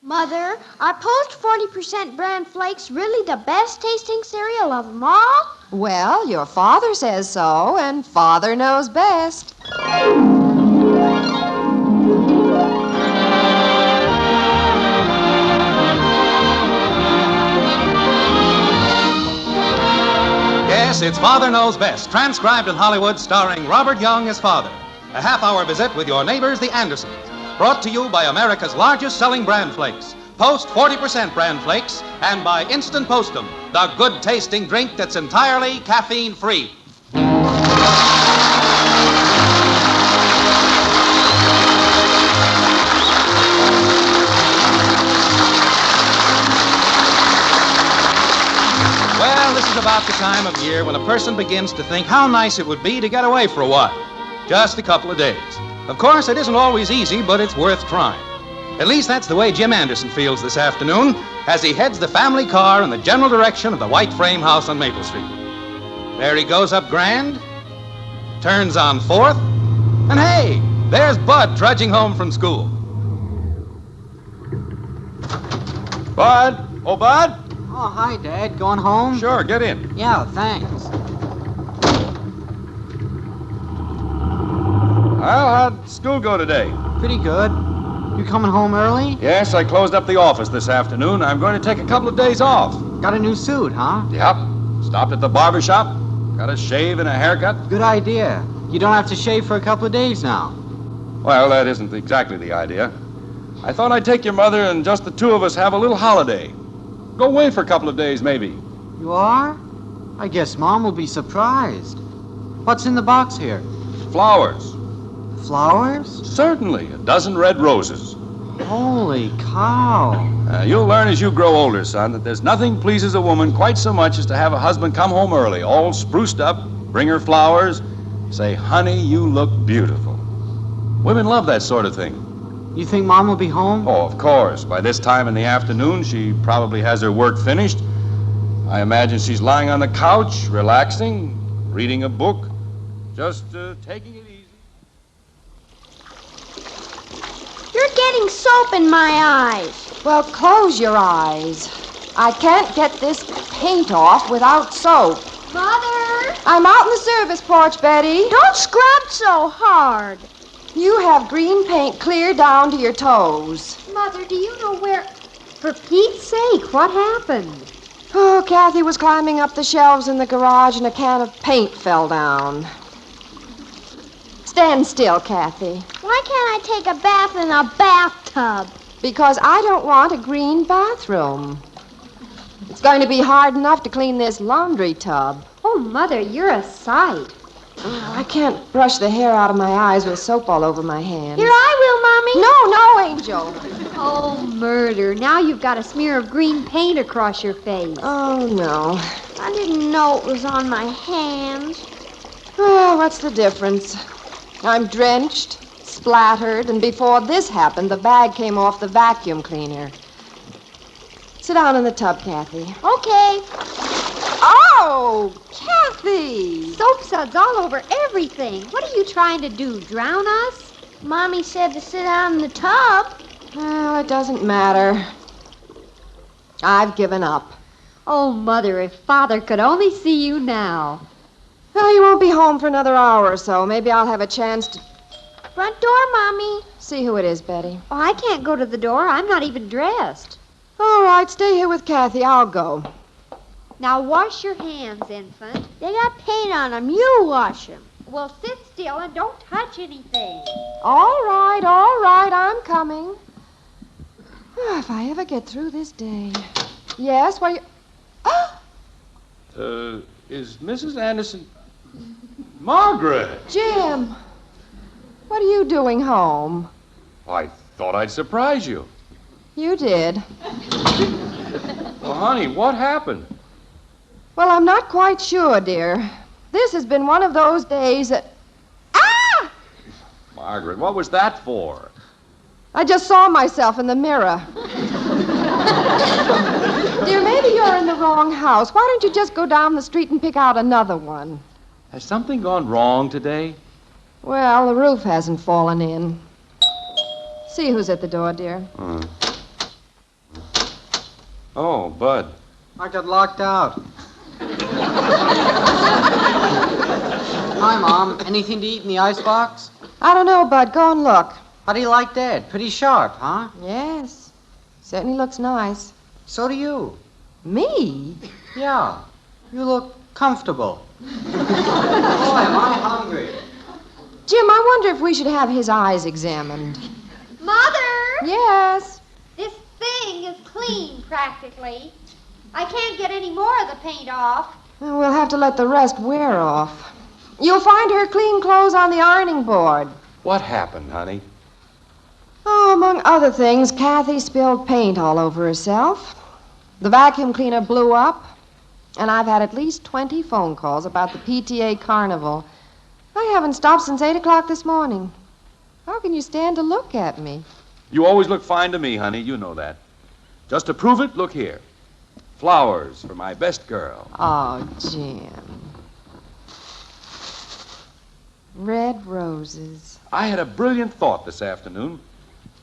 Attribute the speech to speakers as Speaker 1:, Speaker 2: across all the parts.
Speaker 1: Mother, are Post 40% bran flakes really the best tasting cereal of them all?
Speaker 2: Well, your father says so, and Father knows best.
Speaker 3: Yes, it's Father Knows Best, transcribed in Hollywood, starring Robert Young as Father. A half-hour visit with your neighbors, the Andersons. Brought to you by America's largest-selling bran flakes, Post 40% bran flakes, and by Instant Postum, the good-tasting drink that's entirely caffeine-free. Well, this is about the time of year when a person begins to think how nice it would be to get away for a while. Just a couple of days. Of course, it isn't always easy, but it's worth trying. At least that's the way Jim Anderson feels this afternoon as he heads the family car in the general direction of the white frame house on Maple Street. There he goes up Grand, turns on 4th, and hey, there's Bud trudging home from school. Bud? Oh, Bud?
Speaker 4: Oh, hi, Dad. Going home?
Speaker 3: Sure, get in.
Speaker 4: Yeah, thanks.
Speaker 3: Well, how'd school go today?
Speaker 4: Pretty good. You coming home early?
Speaker 3: Yes, I closed up the office this afternoon. I'm going to take a couple of days off.
Speaker 4: Got a new suit, huh?
Speaker 3: Yep. Stopped at the barber shop. Got a shave and a haircut.
Speaker 4: Good idea. You don't have to shave for a couple of days now.
Speaker 3: Well, that isn't exactly the idea. I thought I'd take your mother and just the two of us have a little holiday. Go away for a couple of days, maybe.
Speaker 4: You are? I guess Mom will be surprised. What's in the box here?
Speaker 3: Flowers.
Speaker 4: Flowers?
Speaker 3: Certainly. A dozen red roses.
Speaker 4: Holy cow.
Speaker 3: You'll learn as you grow older, son, that there's nothing pleases a woman quite so much as to have a husband come home early, all spruced up, bring her flowers, say, honey, you look beautiful. Women love that sort of thing.
Speaker 4: You think Mom will be home?
Speaker 3: Oh, of course. By this time in the afternoon, she probably has her work finished. I imagine she's lying on the couch, relaxing, reading a book, just taking it easy.
Speaker 1: You're getting soap in my eyes.
Speaker 2: Well, close your eyes. I can't get this paint off without soap.
Speaker 1: Mother!
Speaker 2: I'm out in the service porch, Betty.
Speaker 1: Don't scrub so hard.
Speaker 2: You have green paint clear down to your toes.
Speaker 1: Mother, do you know where... For Pete's sake, what happened?
Speaker 2: Oh, Kathy was climbing up the shelves in the garage and a can of paint fell down. Stand still, Kathy.
Speaker 1: Why can't I take a bath in a bathtub?
Speaker 2: Because I don't want a green bathroom. It's going to be hard enough to clean this laundry tub.
Speaker 1: Oh, Mother, you're a sight.
Speaker 2: I can't brush the hair out of my eyes with soap all over my hands.
Speaker 1: Here I
Speaker 2: No, Angel.
Speaker 1: will, Mommy. Oh, murder. Now you've got a smear of green paint across your face.
Speaker 2: Oh, no.
Speaker 1: I didn't know it was on my hands.
Speaker 2: Well, what's the difference? I'm drenched, splattered, and before this happened, the bag came off the vacuum cleaner. Sit down in the tub, Kathy.
Speaker 1: Okay.
Speaker 2: Oh, Kathy!
Speaker 1: Soap suds all over everything. What are you trying to do, drown us? Mommy said to sit down in the tub.
Speaker 2: Well, it doesn't matter. I've given up.
Speaker 1: Oh, Mother, if Father could only see you now.
Speaker 2: Well, you won't be home for another hour or so. Maybe I'll have a chance to...
Speaker 1: Front door, Mommy.
Speaker 2: See who it is, Betty.
Speaker 1: Oh, I can't go to the door. I'm not even dressed.
Speaker 2: All right, stay here with Kathy. I'll go.
Speaker 1: Now wash your hands, infant. They got paint on them. You wash them. Well, sit still and don't touch anything.
Speaker 2: All right, I'm coming. If I ever get through this day. Yes, what are you...
Speaker 3: Is Mrs. Anderson... Margaret!
Speaker 2: Jim, what are you doing home?
Speaker 3: I thought I'd surprise you.
Speaker 2: You did.
Speaker 3: Well, honey, what happened?
Speaker 2: Well, I'm not quite sure, dear. This has been one of those days that... Ah!
Speaker 3: Margaret, what was that for?
Speaker 2: I just saw myself in the mirror. Dear, maybe you're in the wrong house. Why don't you just go down the street and pick out another one?
Speaker 3: Has something gone wrong today?
Speaker 2: Well, the roof hasn't fallen in. See who's at the door, dear.
Speaker 3: Oh, Bud.
Speaker 4: I got locked out. Hi, Mom. Anything to eat in the icebox?
Speaker 2: I don't know, Bud. Go and look.
Speaker 4: How do you like Dad? Pretty sharp, huh?
Speaker 2: Yes. Certainly looks nice.
Speaker 4: So do you.
Speaker 2: Me?
Speaker 4: Yeah. You look comfortable. Boy, am I hungry.
Speaker 2: Jim, I wonder if we should have his eyes examined.
Speaker 1: Mother!
Speaker 2: Yes.
Speaker 1: This thing is clean, practically. I can't get any more of the paint off.
Speaker 2: Well, we'll have to let the rest wear off. You'll find her clean clothes on the ironing board.
Speaker 3: What happened, honey?
Speaker 2: Oh, among other things, Kathy spilled paint all over herself. The vacuum cleaner blew up. And I've had at least 20 phone calls about the PTA carnival. I haven't stopped since 8 o'clock this morning. How can you stand to look at me?
Speaker 3: You always look fine to me, honey. You know that. Just to prove it, look here. Flowers for my best girl.
Speaker 2: Oh, Jim. Red roses.
Speaker 3: I had a brilliant thought this afternoon.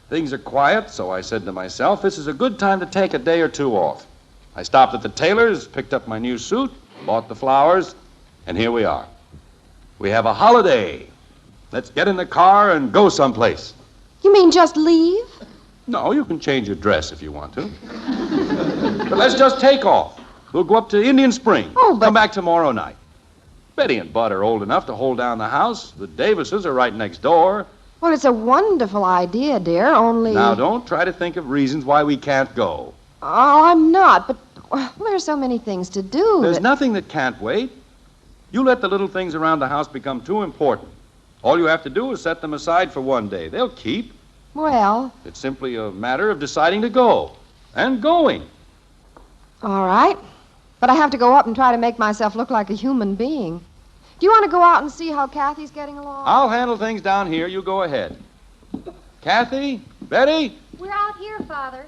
Speaker 3: Things are quiet, so I said to myself, this is a good time to take a day or two off. I stopped at the tailor's, picked up my new suit, bought the flowers, and here we are. We have a holiday. Let's get in the car and go someplace.
Speaker 2: You mean just leave?
Speaker 3: No, you can change your dress if you want to. But let's just take off. We'll go up to Indian Springs.
Speaker 2: Oh, but...
Speaker 3: Come back tomorrow night. Betty and Bud are old enough to hold down the house. The Davises are right next door.
Speaker 2: Well, it's a wonderful idea, dear, only...
Speaker 3: Now, don't try to think of reasons why we can't go.
Speaker 2: Oh, I'm not, but well, there's so many things to do.
Speaker 3: There's nothing that can't wait. You let the little things around the house become too important. All you have to do is set them aside for one day. They'll keep.
Speaker 2: Well...
Speaker 3: It's simply a matter of deciding to go. And going.
Speaker 2: All right. But I have to go up and try to make myself look like a human being. Do you want to go out and see how Kathy's getting along?
Speaker 3: I'll handle things down here. You go ahead. Kathy? Betty?
Speaker 1: We're out here, Father.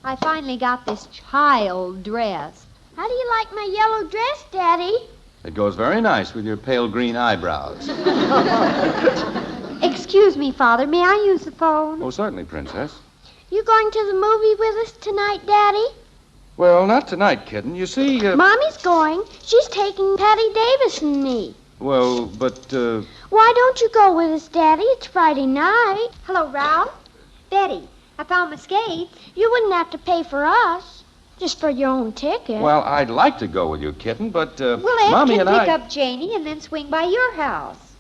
Speaker 1: I finally got this child dressed. How do you like my yellow dress, Daddy?
Speaker 3: It goes very nice with your pale green eyebrows.
Speaker 1: Excuse me, Father. May I use the phone?
Speaker 3: Oh, certainly, Princess.
Speaker 1: You going to the movie with us tonight, Daddy?
Speaker 3: Well, not tonight, kitten. You see,
Speaker 1: Mommy's going. She's taking Patty Davis and me.
Speaker 3: Well, but,
Speaker 1: Why don't you go with us, Daddy? It's Friday night. Hello, Ralph. Betty, I found my skates. You wouldn't have to pay for us. Just for your own ticket.
Speaker 3: Well, I'd like to go with you, kitten, but,
Speaker 1: Well, Ed
Speaker 3: Mommy
Speaker 1: can
Speaker 3: and
Speaker 1: pick
Speaker 3: I...
Speaker 1: up Janie and then swing by your house.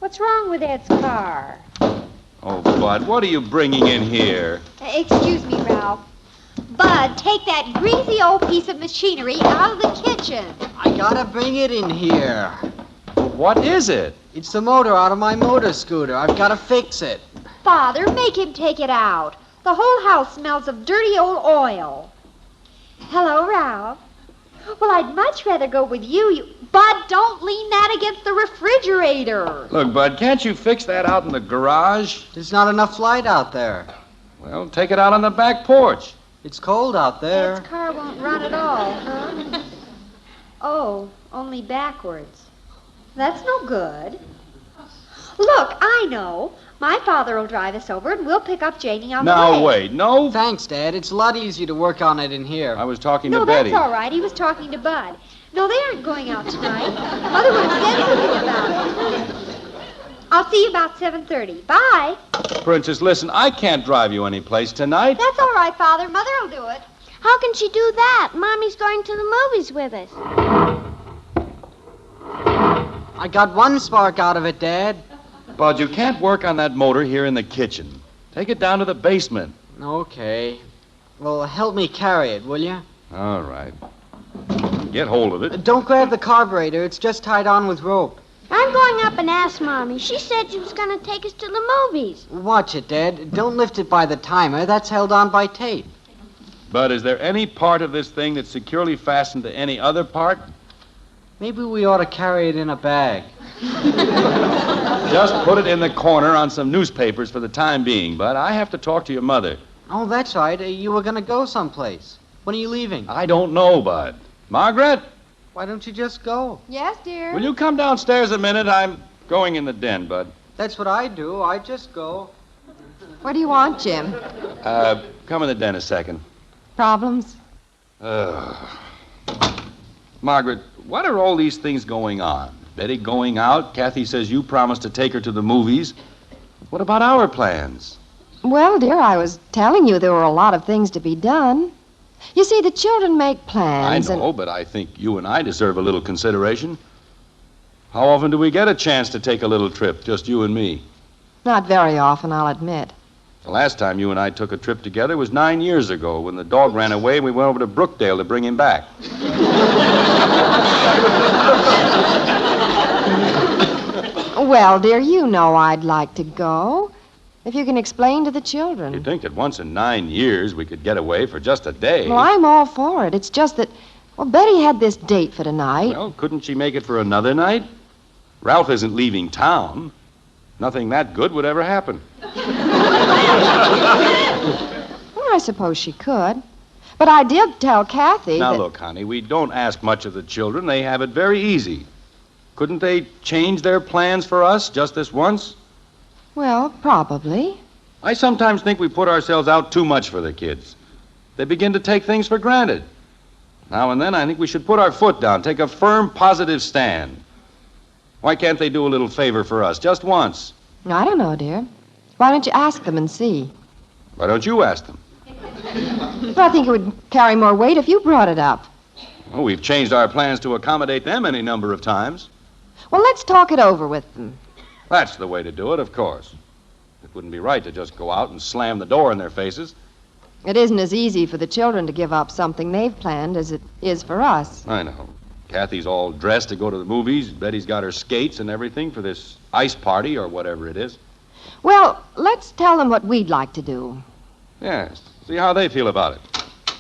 Speaker 1: What's wrong with Ed's car?
Speaker 3: Oh, Bud, what are you bringing in here?
Speaker 1: Excuse me, Ralph. Bud, take that greasy old piece of machinery out of the kitchen.
Speaker 4: I gotta bring it in here.
Speaker 3: What is it?
Speaker 4: It's the motor out of my motor scooter. I've gotta fix it.
Speaker 1: Father, make him take it out. The whole house smells of dirty old oil. Hello, Ralph. Well, I'd much rather go with you. Bud, don't lean that against the refrigerator.
Speaker 3: Look, Bud, can't you fix that out in the garage?
Speaker 4: There's not enough light out there.
Speaker 3: Well, take it out on the back porch.
Speaker 4: It's cold out there.
Speaker 1: Ed's car won't run at all, huh? Oh, only backwards. That's no good. Look, I know. My father will drive us over, and we'll pick up Janie on the way.
Speaker 3: Now, wait, no.
Speaker 4: Thanks, Dad. It's a lot easier to work on it in here.
Speaker 3: I was talking
Speaker 1: No,
Speaker 3: to Betty.
Speaker 1: that's all right. He was talking to Bud. No, they aren't going out tonight. Mother wouldn't say anything about it. I'll see you about 7:30. Bye.
Speaker 3: Princess, listen, I can't drive you anyplace tonight.
Speaker 1: That's all right, Father. Mother will do it. How can she do that? Mommy's going to the movies with us.
Speaker 4: I got one spark out of it, Dad.
Speaker 3: Bud, you can't work on that motor here in the kitchen. Take it down to the basement.
Speaker 4: Okay. Well, help me carry it, will you?
Speaker 3: All right. Get hold of it.
Speaker 4: Don't grab the carburetor. It's just tied on with rope.
Speaker 1: I'm going up and ask Mommy. She said she was going to take us to the movies.
Speaker 4: Watch it, Dad. Don't lift it by the timer. That's held on by tape.
Speaker 3: But is there any part of this thing that's securely fastened to any other part?
Speaker 4: Maybe we ought to carry it in a bag.
Speaker 3: Just put it in the corner on some newspapers for the time being, Bud. I have to talk to your mother.
Speaker 4: Oh, that's right. You were going to go someplace. When are you leaving?
Speaker 3: I don't know, Bud. Margaret,
Speaker 4: Why don't you just go?
Speaker 2: Yes, dear.
Speaker 3: will you come downstairs a minute? I'm going in the den, Bud.
Speaker 4: That's what I do. I just go.
Speaker 2: What do you want, Jim?
Speaker 3: Come in the den a second.
Speaker 2: Problems?
Speaker 5: Margaret, what are all these things going on? Betty going out. Kathy says you promised to take her to the movies. What about our plans?
Speaker 2: Well, dear, I was telling you there were a lot of things to be done. You see, the children make plans.
Speaker 5: I know, but I think you and I deserve a little consideration. How often do we get a chance to take a little trip, just you and me?
Speaker 2: Not very often, I'll admit.
Speaker 5: The last time you and I took a trip together was 9 years ago when the dog ran away and we went over to Brookdale to bring him back.
Speaker 2: Well, dear, you know I'd like to go. If you can explain to the children.
Speaker 5: You'd think that once in 9 years we could get away for just a day.
Speaker 2: Well, I'm all for it. It's just that, well, Betty had this date for tonight.
Speaker 5: Well, couldn't she make it for another night? Ralph isn't leaving town. Nothing that good would ever happen.
Speaker 2: Well, I suppose she could. But I did tell Kathy
Speaker 5: Now,
Speaker 2: that...
Speaker 5: look, honey, we don't ask much of the children. They have it very easy. Couldn't they change their plans for us just this once?
Speaker 2: Well, probably.
Speaker 5: I sometimes think we put ourselves out too much for the kids. They begin to take things for granted. Now and then, I think we should put our foot down, take a firm, positive stand. Why can't they do a little favor for us, just once?
Speaker 2: I don't know, dear. Why don't you ask them and see?
Speaker 5: Why don't you ask them?
Speaker 2: Well, I think it would carry more weight if you brought it up.
Speaker 5: Well, we've changed our plans to accommodate them any number of times.
Speaker 2: Well, let's talk it over with them.
Speaker 5: That's the way to do it, of course. It wouldn't be right to just go out and slam the door in their faces.
Speaker 2: It isn't as easy for the children to give up something they've planned as it is for us.
Speaker 5: I know. Kathy's all dressed to go to the movies. Betty's got her skates and everything for this ice party or whatever it is.
Speaker 2: Well, let's tell them what we'd like to do.
Speaker 5: Yes. See how they feel about it.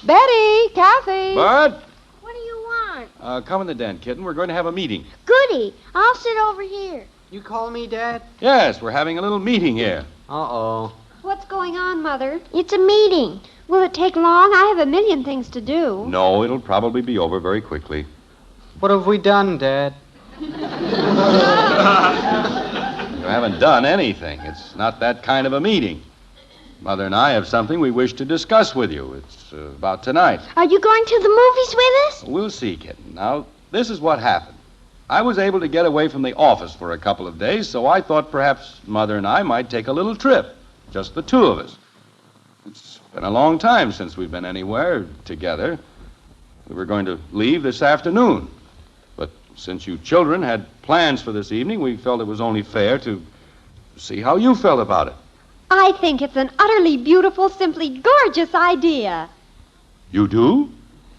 Speaker 2: Betty, Kathy.
Speaker 5: Bud,
Speaker 6: What do you want?
Speaker 5: come in the den, kitten. We're going to have a meeting.
Speaker 6: Goody. I'll sit over here.
Speaker 4: You call me, Dad?
Speaker 5: Yes, we're having a little meeting here.
Speaker 4: Uh-oh.
Speaker 1: What's going on, Mother?
Speaker 6: It's a meeting.
Speaker 1: Will it take long? I have a million things to do.
Speaker 5: No, it'll probably be over very quickly.
Speaker 4: What have we done, Dad?
Speaker 5: You haven't done anything. It's not that kind of a meeting. Mother and I have something we wish to discuss with you. It's about tonight.
Speaker 6: Are you going to the movies with us?
Speaker 5: We'll see, kitten. Now, this is what happened. I was able to get away from the office for a couple of days, so I thought perhaps Mother and I might take a little trip. Just the two of us. It's been a long time since we've been anywhere together. We were going to leave this afternoon. But since you children had plans for this evening, we felt it was only fair to see how you felt about it.
Speaker 1: I think it's an utterly beautiful, simply gorgeous idea.
Speaker 5: You do?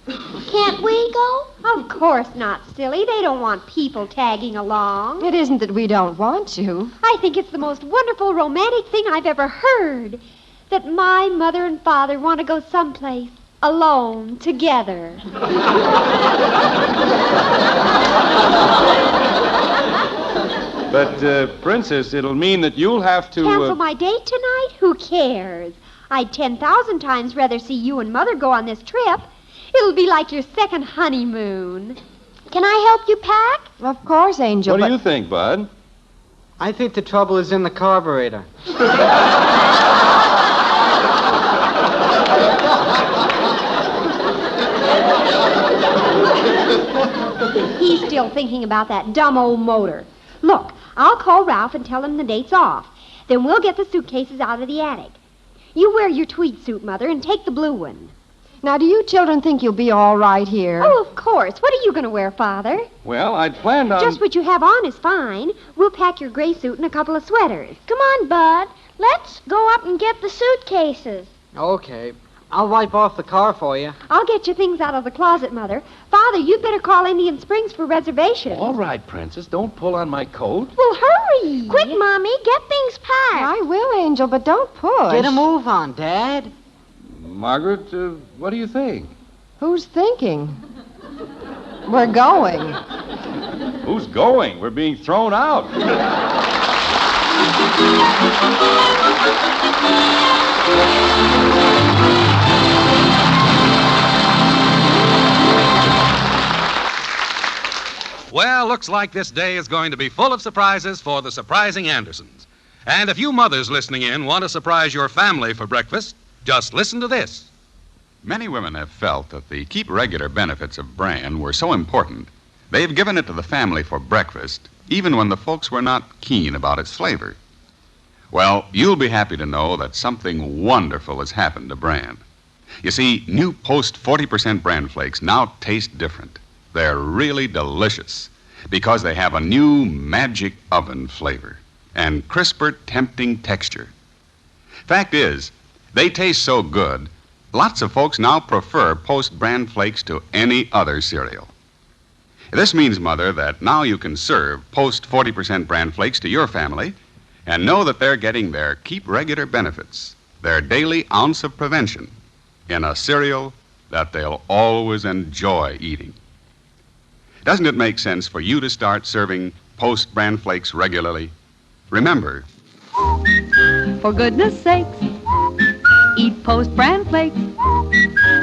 Speaker 6: Can't we go?
Speaker 1: Of course not, silly. They don't want people tagging along.
Speaker 2: It isn't that we don't want you.
Speaker 1: I think it's the most wonderful, romantic thing I've ever heard. That my mother and father want to go someplace alone, together.
Speaker 5: But, Princess, it'll mean that you'll have to...
Speaker 1: Cancel my date tonight? Who cares? I'd 10,000 times rather see you and Mother go on this trip. It'll be like your second honeymoon.
Speaker 6: Can I help you pack?
Speaker 2: Of course, Angel,
Speaker 5: What do you think, Bud?
Speaker 4: I think the trouble is in the carburetor.
Speaker 1: He's still thinking about that dumb old motor. Look, I'll call Ralph and tell him the date's off. Then we'll get the suitcases out of the attic. You wear your tweed suit, Mother, and take the blue one.
Speaker 2: Now, do you children think you'll be all right here?
Speaker 1: Oh, of course. What are you going to wear, Father?
Speaker 5: Well, I'd planned on...
Speaker 1: Just what you have on is fine. We'll pack your gray suit and a couple of sweaters.
Speaker 6: Come on, Bud. Let's go up and get the suitcases.
Speaker 4: Okay. I'll wipe off the car for you.
Speaker 1: I'll get your things out of the closet, Mother. Father, you'd better call Indian Springs for reservations.
Speaker 5: All right, Princess, don't pull on my coat.
Speaker 1: Well, hurry.
Speaker 6: Quick, Mommy. Get things packed.
Speaker 2: I will, Angel, but don't push.
Speaker 4: Get a move on, Dad.
Speaker 5: Margaret, what do you think?
Speaker 2: Who's thinking? We're going.
Speaker 5: Who's going? We're being thrown out.
Speaker 3: Well, looks like this day is going to be full of surprises for the surprising Andersons. And if you mothers listening in want to surprise your family for breakfast, just listen to this.
Speaker 7: Many women have felt that the keep regular benefits of bran were so important, they've given it to the family for breakfast, even when the folks were not keen about its flavor. Well, you'll be happy to know that something wonderful has happened to bran. You see, new Post 40% bran flakes now taste different. They're really delicious because they have a new magic oven flavor and crisper, tempting texture. Fact is, they taste so good, lots of folks now prefer Post bran flakes to any other cereal. This means, Mother, that now you can serve Post 40% bran flakes to your family and know that they're getting their keep regular benefits, their daily ounce of prevention, in a cereal that they'll always enjoy eating. Doesn't it make sense for you to start serving Post bran flakes regularly? Remember,
Speaker 8: for goodness sakes, eat Post bran flakes.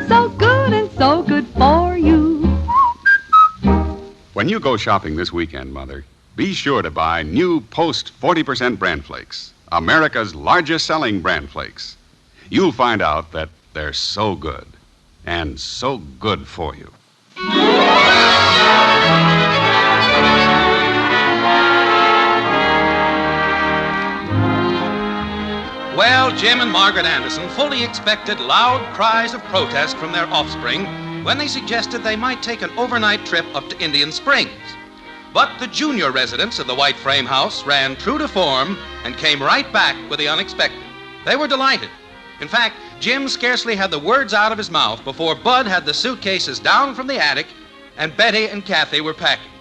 Speaker 8: So good and so good for you.
Speaker 7: when you go shopping this weekend, Mother, be sure to buy new Post 40% bran flakes, America's largest selling bran flakes. You'll find out that they're so good, and so good for you.
Speaker 3: Well, Jim and Margaret Anderson fully expected loud cries of protest from their offspring when they suggested they might take an overnight trip up to Indian Springs. But the junior residents of the White Frame House ran true to form and came right back with the unexpected. They were delighted. In fact, Jim scarcely had the words out of his mouth before Bud had the suitcases down from the attic and Betty and Kathy were packing.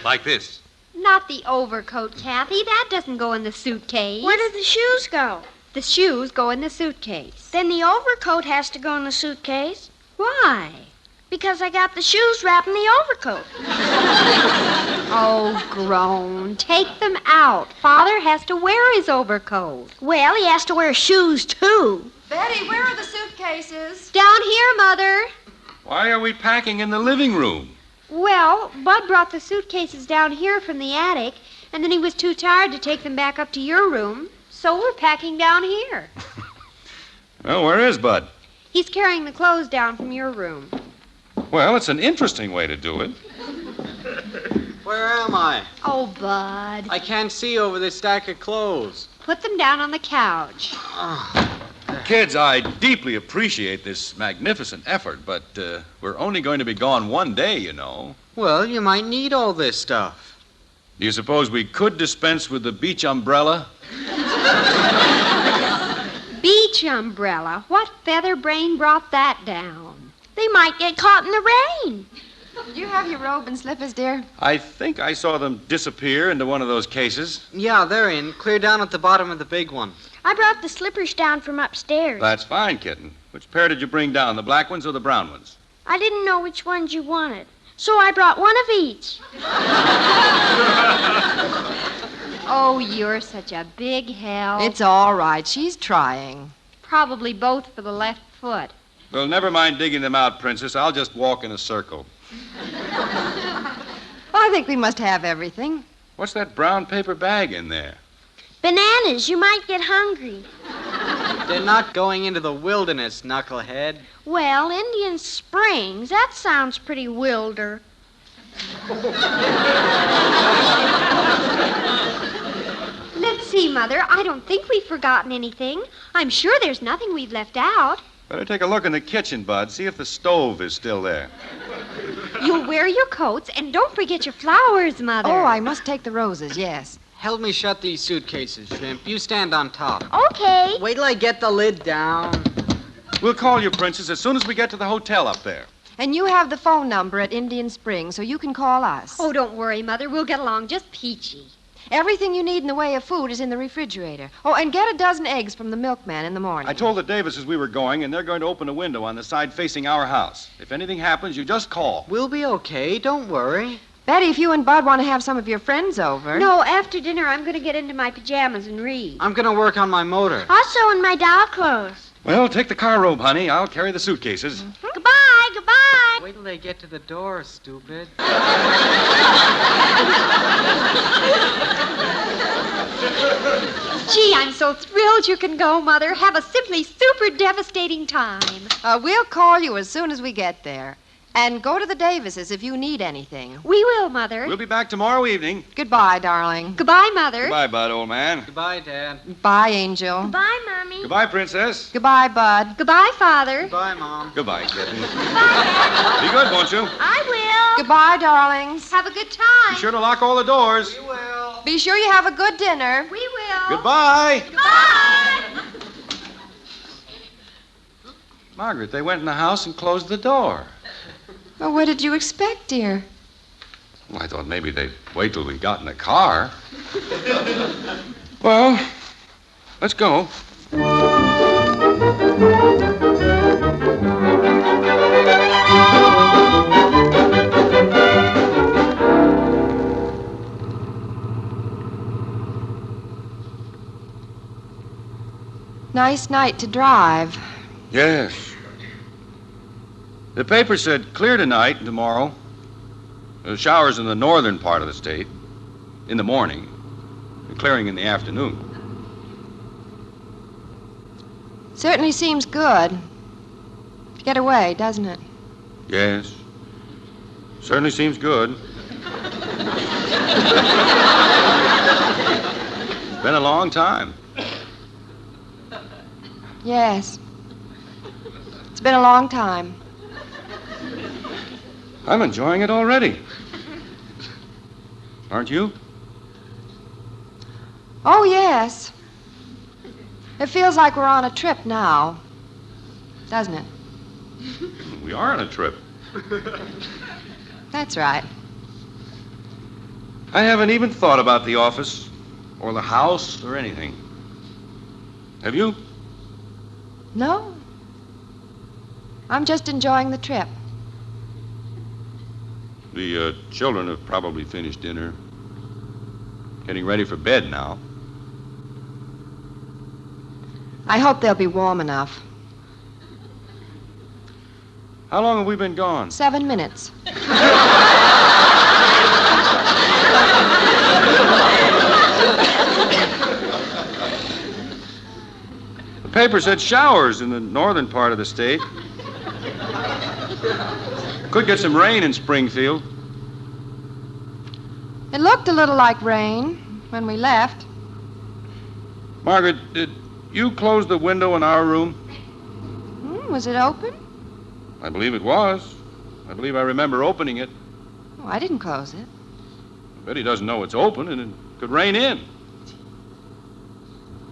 Speaker 3: Like this.
Speaker 1: Not the overcoat, Kathy. That doesn't go in the suitcase.
Speaker 6: Where did the shoes go?
Speaker 1: The shoes go in the suitcase.
Speaker 6: Then the overcoat has to go in the suitcase.
Speaker 1: Why?
Speaker 6: Because I got the shoes wrapped in the overcoat.
Speaker 1: Oh, grown. Take them out. Father has to wear his overcoat.
Speaker 6: Well, he has to wear shoes, too.
Speaker 2: Betty, where are the suitcases?
Speaker 1: Down here, Mother.
Speaker 5: Why are we packing in the living room?
Speaker 1: Well, Bud brought the suitcases down here from the attic, and then he was too tired to take them back up to your room, so we're packing down here.
Speaker 5: Well, where is Bud?
Speaker 1: He's carrying the clothes down from your room.
Speaker 5: Well, it's an interesting way to do it.
Speaker 4: Where am I?
Speaker 1: Oh, Bud.
Speaker 4: I can't see over this stack of clothes.
Speaker 1: Put them down on the couch.
Speaker 5: Kids, I deeply appreciate this magnificent effort, but we're only going to be gone one day, you know.
Speaker 4: Well, you might need all this stuff.
Speaker 5: Do you suppose we could dispense with the beach umbrella?
Speaker 1: Beach umbrella. What featherbrain brought that down?
Speaker 6: They might get caught in the rain.
Speaker 2: Do you have your robe and slippers, dear?
Speaker 5: I think I saw them disappear into one of those cases.
Speaker 4: Yeah, they're in, clear down at the bottom of the big one.
Speaker 6: I brought the slippers down from upstairs.
Speaker 5: That's fine, kitten. Which pair did you bring down, the black ones or the brown ones?
Speaker 6: I didn't know which ones you wanted, so I brought one of each.
Speaker 1: Oh, you're such a big help.
Speaker 2: It's all right. She's trying.
Speaker 1: Probably both for the left foot.
Speaker 5: Well, never mind digging them out, Princess. I'll just walk in a circle.
Speaker 2: I think we must have everything.
Speaker 5: What's that brown paper bag in there?
Speaker 6: Bananas, you might get hungry.
Speaker 4: They're not going into the wilderness, knucklehead.
Speaker 6: Well, Indian Springs, that sounds pretty wilder.
Speaker 1: Let's see, Mother. I don't think we've forgotten anything. I'm sure there's nothing we've left out.
Speaker 5: Better take a look in the kitchen, Bud. See if the stove is still there.
Speaker 1: You'll wear your coats, and don't forget your flowers, Mother.
Speaker 2: Oh, I must take the roses, yes.
Speaker 4: Help me shut these suitcases, Shrimp. You stand on top.
Speaker 6: Okay.
Speaker 4: Wait till I get the lid down.
Speaker 5: We'll call you, Princess, as soon as we get to the hotel up there.
Speaker 2: And you have the phone number at Indian Springs, so you can call us.
Speaker 1: Oh, don't worry, Mother. We'll get along just peachy.
Speaker 2: Everything you need in the way of food is in the refrigerator. Oh, and get a dozen eggs from the milkman in the morning.
Speaker 5: I told the Davises we were going, and they're going to open a window on the side facing our house. If anything happens, you just call.
Speaker 4: We'll be okay. Don't worry.
Speaker 2: Betty, if you and Bud want to have some of your friends over...
Speaker 1: No, after dinner, I'm going to get into my pajamas and read.
Speaker 4: I'm going to work on my motor.
Speaker 6: Also in my doll clothes.
Speaker 5: Well, take the car robe, honey. I'll carry the suitcases.
Speaker 6: Goodbye, goodbye.
Speaker 4: Wait till they get to the door, stupid.
Speaker 1: Gee, I'm so thrilled you can go, Mother. Have a simply super devastating time.
Speaker 2: We'll call you as soon as we get there. And go to the Davises if you need anything.
Speaker 1: We will, Mother.
Speaker 3: We'll be back tomorrow evening.
Speaker 2: Goodbye, darling.
Speaker 1: Goodbye, Mother.
Speaker 3: Goodbye, Bud, old man.
Speaker 4: Goodbye, Dad.
Speaker 2: Bye, Angel.
Speaker 6: Bye, Mommy.
Speaker 3: Goodbye, Princess.
Speaker 2: Goodbye, Bud.
Speaker 1: Goodbye, Father.
Speaker 4: Goodbye, Mom.
Speaker 3: Goodbye, kitten.
Speaker 6: Bye,
Speaker 3: Be good, won't you?
Speaker 6: I will.
Speaker 2: Goodbye, darlings.
Speaker 1: Have a good time.
Speaker 3: Be sure to lock all the doors.
Speaker 2: Be sure you have a good dinner.
Speaker 1: We will.
Speaker 3: Goodbye.
Speaker 6: Bye.
Speaker 3: Margaret, they went in the house and closed the door.
Speaker 2: Well, what did you expect, dear?
Speaker 5: Well, I thought maybe they'd wait till we got in the car. Well, let's go.
Speaker 2: Nice night to drive.
Speaker 5: Yes. The paper said clear tonight and tomorrow. Showers in the northern part of the state in the morning, and clearing in the afternoon.
Speaker 2: Certainly seems good. To get away, doesn't it?
Speaker 5: Yes. Certainly seems good. It's been a long time.
Speaker 2: Yes. It's been a long time.
Speaker 5: I'm enjoying it already. Aren't you?
Speaker 2: Oh, yes. It feels like we're on a trip now, doesn't it?
Speaker 5: We are on a trip.
Speaker 2: That's right.
Speaker 5: I haven't even thought about the office or the house or anything. Have you?
Speaker 2: No. I'm just enjoying the trip.
Speaker 5: The children have probably finished dinner. Getting ready for bed now.
Speaker 2: I hope they'll be warm enough.
Speaker 5: How long have we been gone?
Speaker 2: 7 minutes.
Speaker 5: The paper said showers in the northern part of the state. Could get some rain in Springfield.
Speaker 2: It looked a little like rain when we left.
Speaker 5: Margaret, did you close the window in our room?
Speaker 2: Was it open?
Speaker 5: I believe it was. I believe I remember opening it.
Speaker 2: Oh, I didn't close it.
Speaker 5: Betty doesn't know it's open and it could rain in.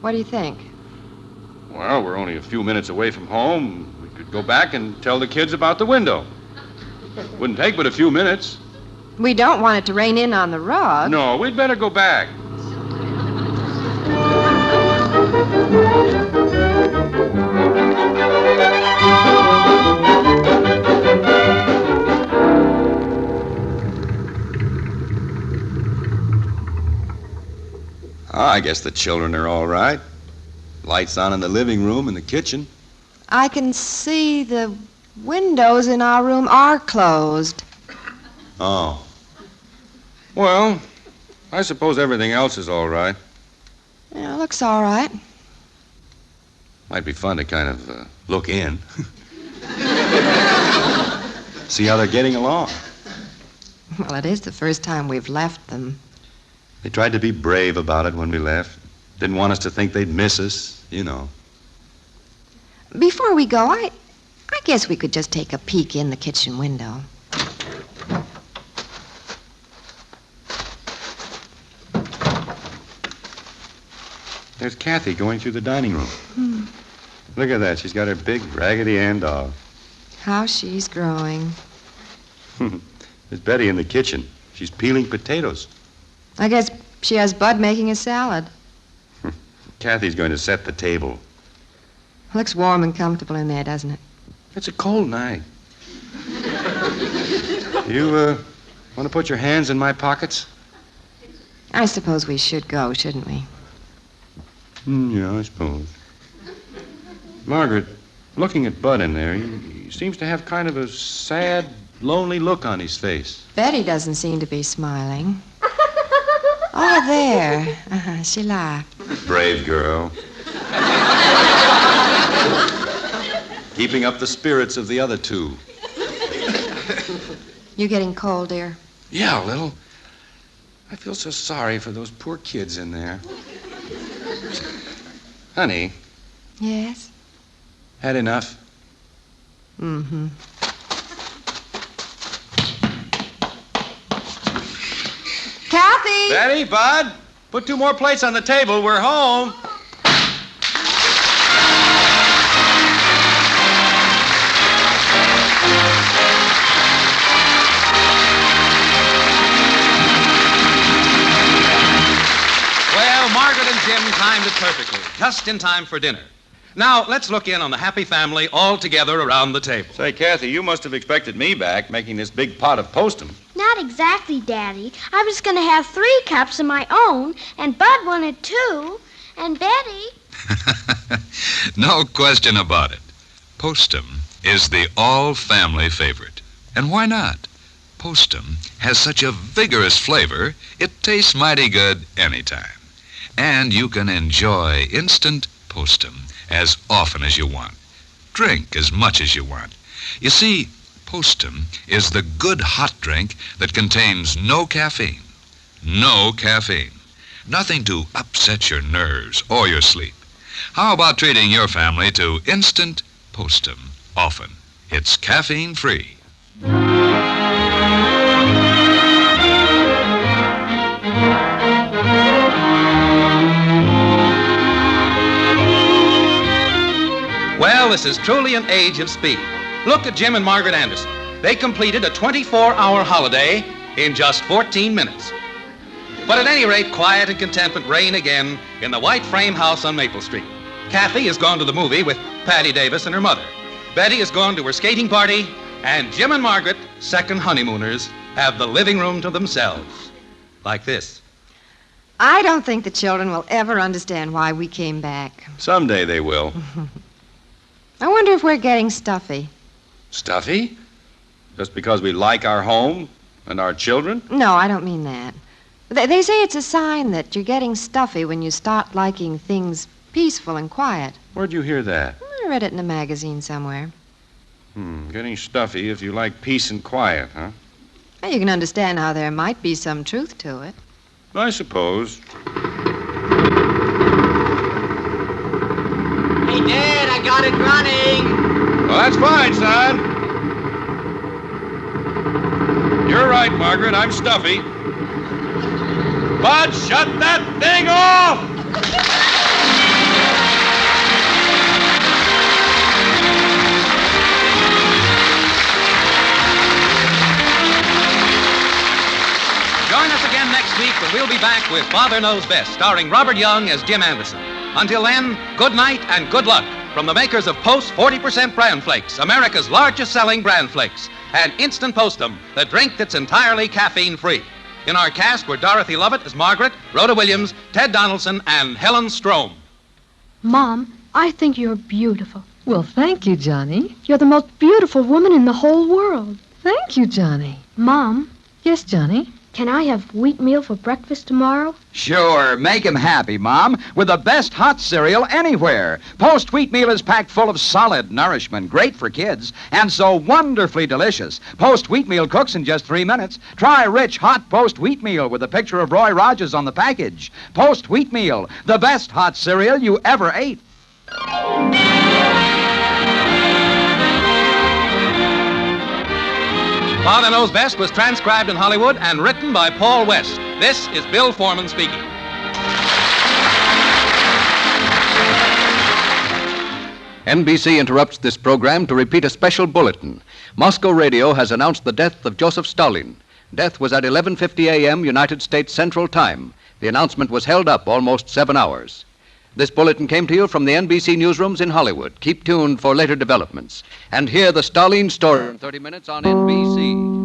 Speaker 2: What do you think?
Speaker 5: Well, we're only a few minutes away from home. We could go back and tell the kids about the window. Wouldn't take but a few minutes.
Speaker 2: We don't want it to rain in on the rug.
Speaker 5: No, we'd better go back. I guess the children are all right. Lights on in the living room and the kitchen.
Speaker 2: I can see the windows in our room are closed.
Speaker 5: Oh. Well, I suppose everything else is all right.
Speaker 2: Yeah, looks all right.
Speaker 5: Might be fun to kind of look in. See how they're getting along.
Speaker 2: Well, it is the first time we've left them.
Speaker 5: They tried to be brave about it when we left. Didn't want us to think they'd miss us, you know.
Speaker 2: Before we go, I guess we could just take a peek in the kitchen window.
Speaker 5: There's Kathy going through the dining room. Look at that. She's got her big Raggedy Ann doll.
Speaker 2: How she's growing.
Speaker 5: There's Betty in the kitchen. She's peeling potatoes.
Speaker 2: I guess she has Bud making a salad.
Speaker 5: Kathy's going to set the table.
Speaker 2: Looks warm and comfortable in there, doesn't it?
Speaker 5: It's a cold night. You, want to put your hands in my pockets?
Speaker 2: I suppose we should go, shouldn't we?
Speaker 5: Yeah, I suppose. Margaret, looking at Bud in there, he seems to have kind of a sad, lonely look on his face.
Speaker 2: Betty doesn't seem to be smiling. Oh, there. She laughed.
Speaker 5: Brave girl. Keeping up the spirits of the other two.
Speaker 2: You getting cold, dear?
Speaker 5: Yeah, a little. I feel so sorry for those poor kids in there. Honey.
Speaker 2: Yes?
Speaker 5: Had enough?
Speaker 2: Mm-hmm. Kathy!
Speaker 3: Betty, Bud, put 2 more plates on the table. We're home. Well, Margaret and Jim timed it perfectly, just in time for dinner. Now, let's look in on the happy family all together around the table.
Speaker 5: Say, Kathy, you must have expected me back making this big pot of postum.
Speaker 6: Not exactly, Daddy. I was going to have 3 cups of my own, and Bud wanted 2, and Betty...
Speaker 9: No question about it. Postum is the all-family favorite. And why not? Postum has such a vigorous flavor, it tastes mighty good anytime. And you can enjoy instant postum as often as you want. Drink as much as you want. You see, postum is the good hot drink that contains no caffeine. No caffeine. Nothing to upset your nerves or your sleep. How about treating your family to instant postum often? It's caffeine-free.
Speaker 3: Well, this is truly an age of speed. Look at Jim and Margaret Anderson. They completed a 24-hour holiday in just 14 minutes. But at any rate, quiet and contentment reign again in the white frame house on Maple Street. Kathy has gone to the movie with Patty Davis and her mother. Betty has gone to her skating party, and Jim and Margaret, second honeymooners, have the living room to themselves. Like this.
Speaker 2: I don't think the children will ever understand why we came back.
Speaker 5: Someday they will.
Speaker 2: I wonder if we're getting stuffy.
Speaker 5: Stuffy? Just because we like our home and our children?
Speaker 2: No, I don't mean that. They say it's a sign that you're getting stuffy when you start liking things peaceful and quiet.
Speaker 5: Where'd you hear that?
Speaker 2: I read it in a magazine somewhere.
Speaker 5: Getting stuffy if you like peace and quiet, huh?
Speaker 2: Well, you can understand how there might be some truth to it.
Speaker 5: I suppose.
Speaker 10: Hey, Dad, I got it running.
Speaker 5: Well, that's fine, son. You're right, Margaret. I'm stuffy. Bud, shut that thing off!
Speaker 3: Join us again next week when we'll be back with Father Knows Best, starring Robert Young as Jim Anderson. Until then, good night and good luck from the makers of Post 40% Bran Flakes, America's largest-selling Bran Flakes, and Instant Postum, the drink that's entirely caffeine-free. In our cast were Dorothy Lovett as Margaret, Rhoda Williams, Ted Donaldson, and Helen Strome.
Speaker 11: Mom, I think you're beautiful.
Speaker 8: Well, thank you, Johnny.
Speaker 11: You're the most beautiful woman in the whole world.
Speaker 8: Thank you, Johnny.
Speaker 11: Mom,
Speaker 8: Yes, Johnny?
Speaker 11: can I have wheatmeal for breakfast tomorrow?
Speaker 12: Sure, make him happy, Mom, with the best hot cereal anywhere. Post Wheatmeal is packed full of solid nourishment, great for kids, and so wonderfully delicious. Post Wheatmeal cooks in just 3 minutes. Try rich, hot Post Wheatmeal with a picture of Roy Rogers on the package. Post Wheatmeal, the best hot cereal you ever ate.
Speaker 3: Father Knows Best was transcribed in Hollywood and written by Paul West. This is Bill Foreman speaking.
Speaker 13: NBC interrupts this program to repeat a special bulletin. Moscow radio has announced the death of Joseph Stalin. Death was at 11:50 a.m. United States Central Time. The announcement was held up almost 7 hours. This bulletin came to you from the NBC newsrooms in Hollywood. Keep tuned for later developments. And hear the Stalin story in 30 minutes on NBC.